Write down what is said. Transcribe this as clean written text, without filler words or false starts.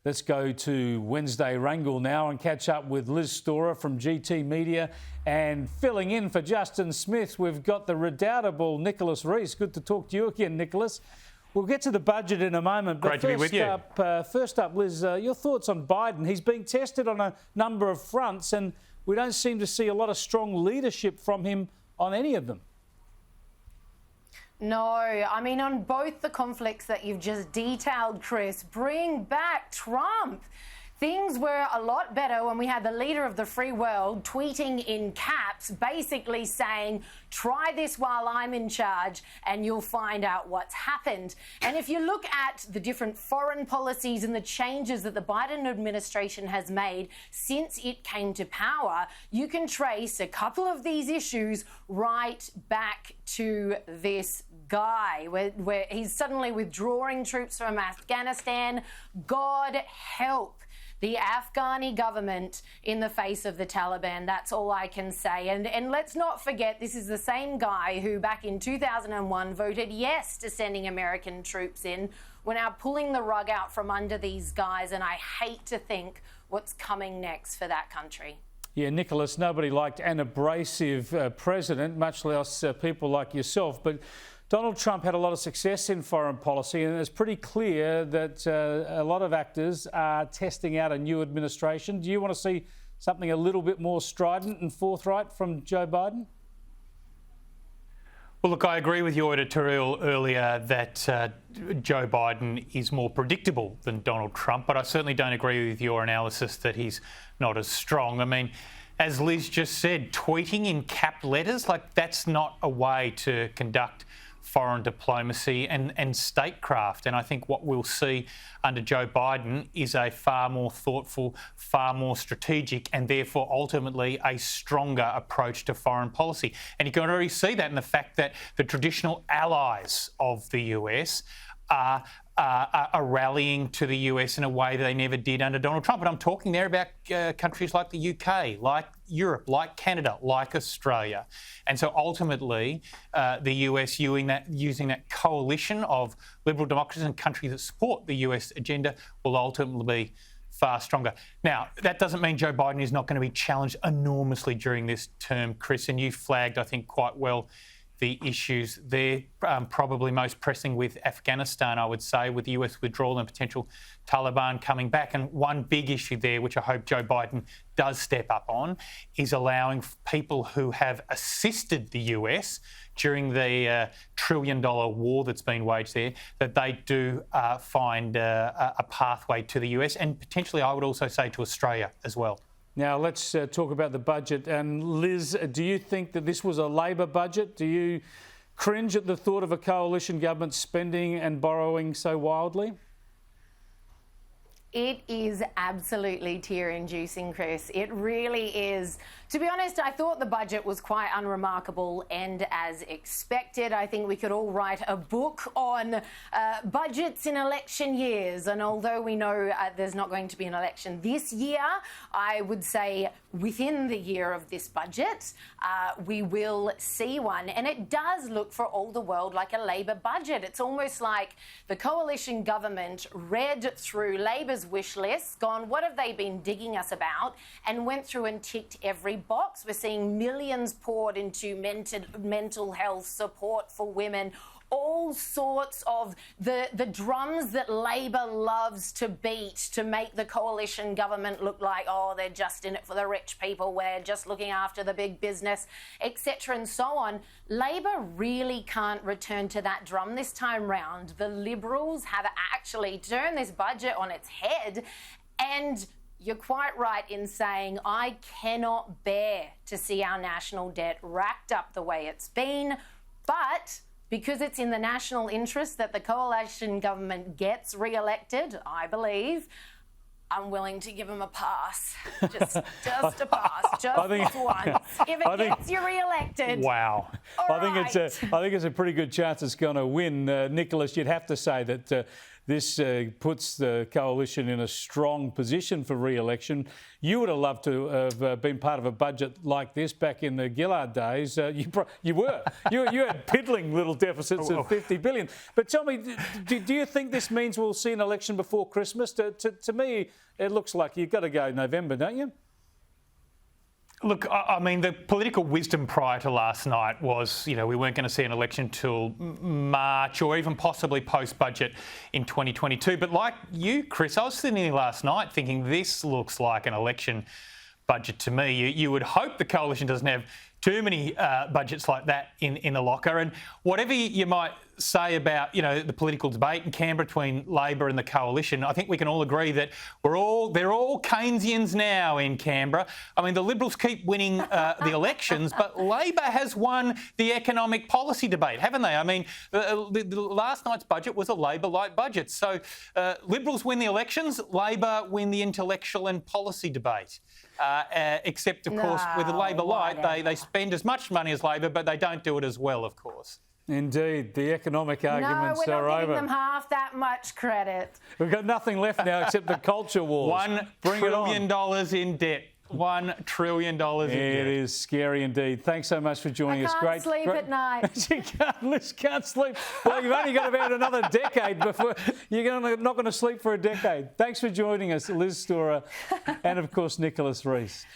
Let's go to Wednesday Wrangle now and catch up with Liz Storer from GT Media. And filling in for Justin Smith, we've got the redoubtable Nicholas Rees. Good to talk to you again, Nicholas. We'll get to the budget in a moment. But Great to be with you. First up, Liz, your thoughts on Biden. He's being tested on a number of fronts and we don't seem to see a lot of strong leadership from him on any of them. No, I mean, on both the conflicts that you've just detailed, Chris, bring back Trump. Things were a lot better when we had the leader of the free world tweeting in caps, basically saying, try this while I'm in charge and you'll find out what's happened. And if you look at the different foreign policies and the changes that the Biden administration has made since it came to power, you can trace a couple of these issues right back to this guy, where he's suddenly withdrawing troops from Afghanistan. God help the Afghani government in the face of the Taliban. That's all I can say. And let's not forget, this is the same guy who back in 2001 voted yes to sending American troops in. We're now pulling the rug out from under these guys, and I hate to think what's coming next for that country. Yeah, Nicholas, nobody liked an abrasive president, much less people like yourself. But Donald Trump had a lot of success in foreign policy, and it's pretty clear that a lot of actors are testing out a new administration. Do you want to see something a little bit more strident and forthright from Joe Biden? Well, look, I agree with your editorial earlier that Joe Biden is more predictable than Donald Trump, but I certainly don't agree with your analysis that he's not as strong. I mean, as Liz just said, tweeting in capped letters, like that's not a way to conduct foreign diplomacy and statecraft. And I think what we'll see under Joe Biden is a far more thoughtful, far more strategic, and therefore ultimately a stronger approach to foreign policy. And you can already see that in the fact that the traditional allies of the US are rallying to the US in a way that they never did under Donald Trump. And I'm talking there about countries like the UK, like Europe, like Canada, like Australia. And so ultimately, the US using that coalition of liberal democracies and countries that support the US agenda will ultimately be far stronger. Now, that doesn't mean Joe Biden is not going to be challenged enormously during this term, Chris, and you flagged, I think, quite well the issues there, probably most pressing with Afghanistan, I would say, with the US withdrawal and potential Taliban coming back. And one big issue there, which I hope Joe Biden does step up on, is allowing people who have assisted the US during the trillion-dollar war that's been waged there, that they do find a pathway to the US and potentially, I would also say, to Australia as well. Now, let's talk about the budget. And Liz, do you think that this was a Labor budget? Do you cringe at the thought of a coalition government spending and borrowing so wildly? It is absolutely tear-inducing, Chris. It really is. To be honest, I thought the budget was quite unremarkable and as expected. I think we could all write a book on budgets in election years. And although we know there's not going to be an election this year, I would say within the year of this budget, we will see one. And it does look for all the world like a Labor budget. It's almost like the coalition government read through Labor's wish list, gone, what have they been digging us about, and went through and ticked every box. We're seeing millions poured into mental health support for women, all sorts of the drums that Labor loves to beat to make the coalition government look like, oh, they're just in it for the rich people, we're just looking after the big business, etc. and so on. Labor really can't return to that drum this time round. The Liberals have actually turned this budget on its head, and you're quite right in saying I cannot bear to see our national debt racked up the way it's been, but because it's in the national interest that the coalition government gets re-elected, I believe, I'm willing to give him a pass. Just a pass, just once. If it gets you re-elected. Wow. I think it's a pretty good chance it's going to win. Nicholas, you'd have to say that This puts the coalition in a strong position for re-election. You would have loved to have been part of a budget like this back in the Gillard days. You were. You had piddling little deficits of 50 billion. But tell me, do you think this means we'll see an election before Christmas? To me, it looks like you've got to go November, don't you? Look, I mean, the political wisdom prior to last night was, we weren't going to see an election till March or even possibly post-budget in 2022. But like you, Chris, I was sitting here last night thinking this looks like an election budget to me. You would hope the coalition doesn't have too many budgets like that in the locker. And whatever you might say about, the political debate in Canberra between Labor and the coalition, I think we can all agree that they're all Keynesians now in Canberra. I mean, the Liberals keep winning the elections, but Labor has won the economic policy debate, haven't they? I mean, the last night's budget was a Labor-like budget. So Liberals win the elections, Labor win the intellectual and policy debate. Except, of course, with the Labor Light, they spend as much money as Labor, but they don't do it as well, of course. Indeed, the economic arguments are over. No, we're not giving them half that much credit. We've got nothing left now except the culture wars. $1 trillion in debt. $1 trillion in debt. It is scary indeed. Thanks so much for joining us. I can't sleep at night. Liz can't sleep. Well, you've only got about another decade before you're not going to sleep for a decade. Thanks for joining us, Liz Storer, and of course Nicholas Rees.